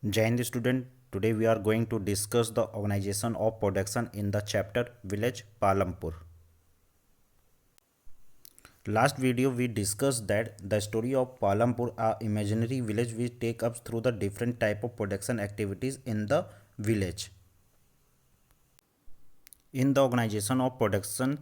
Jai Hind student, today we are going to discuss the organization of production in the chapter Village Palampur. Last video we discussed that the story of Palampur, a imaginary village which take us through the different type of production activities in the village. In the organization of production,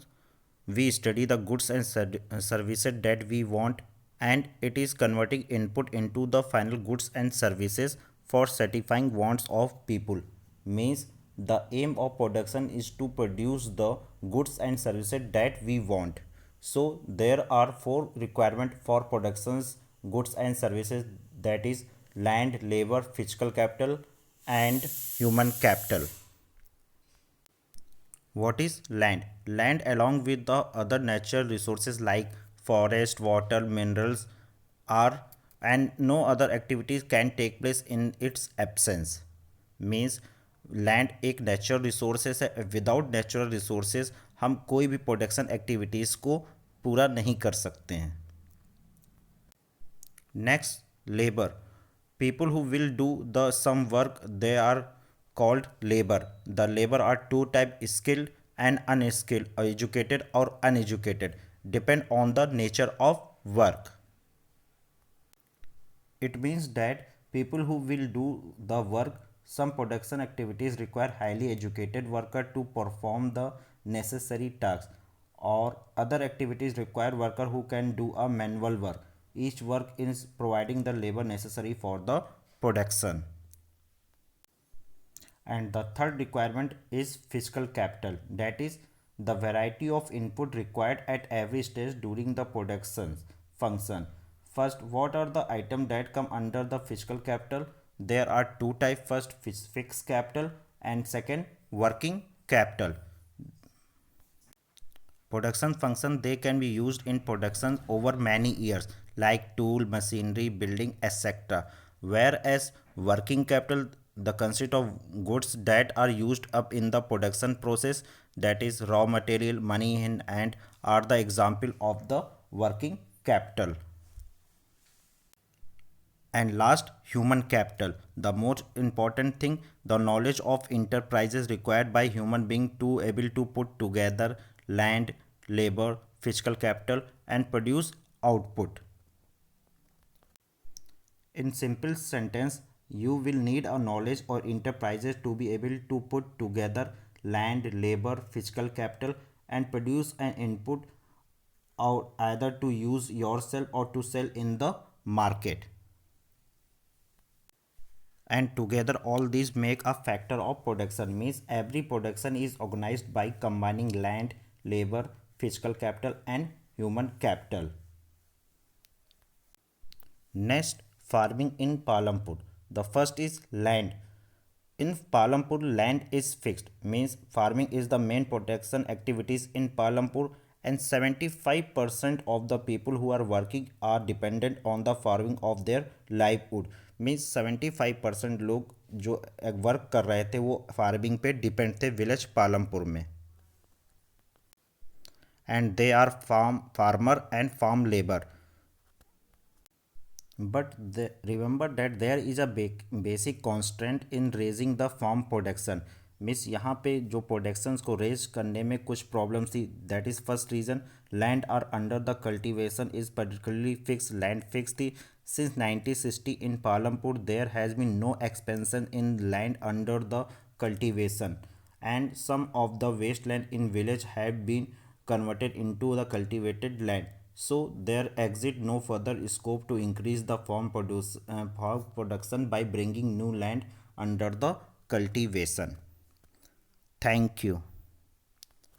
we study the goods and services that we want, and it is converting input into the final goods and services for satisfying wants of people. Means the aim of production is to produce the goods and services that we want. So there are four requirements for productions goods and services, that is land, labor, physical capital and human capital. What is land? Land, along with the other natural resources like forest, water, minerals, are and no other activities can take place in its absence. Means land एक natural resources है, without natural resources हम कोई भी production activities को पूरा नहीं कर सकते हैं. Next, labor. People who will do the some work, they are called labor. The labor are two type: skilled and unskilled, or educated or uneducated, depend on the nature of work. It means that people who will do the work, some production activities require highly educated worker to perform the necessary tasks, or other activities require worker who can do a manual work. Each work is providing the labor necessary for the production. And the third requirement is physical capital, that is the variety of input required at every stage during the production function. First, what are the items that come under the physical capital? There are two types: first fixed capital and second working capital. Production function, they can be used in production over many years like tool, machinery, building, etc. Whereas working capital, the consist of goods that are used up in the production process, that is raw material, money in, and are the example of the working capital. And last, human capital, the most important thing, the knowledge of enterprises required by human being to able to put together land, labor, physical capital and produce output. In simple sentence, you will need a knowledge or enterprises to be able to put together land, labor, physical capital and produce an input, or either to use yourself or to sell in the market. And together all these make a factor of production. Means every production is organized by combining land, labor, physical capital and human capital. Next, farming in Palampur. The first is land. In Palampur, land is fixed. Means farming is the main production activities in Palampur, and 75% of the people who are working are dependent on the farming of their livelihood. Means 75% लोग जो work कर रहे थे वो farming पे depend थे village Palampur में. And they are farmer and farm labor. But remember that there is a basic constraint in raising the farm production. Means यहाँ पे जो प्रोडक्शंस को रेज करने में कुछ प्रॉब्लम्स थी. That is first reason. Land are under the cultivation is particularly fix. Land fix थी. Since 1960 in Palampur there has been no expansion in land under the cultivation, and some of the wasteland in village have been converted into the cultivated land. So there exists no further scope to increase the farm production by bringing new land under the cultivation. Thank you.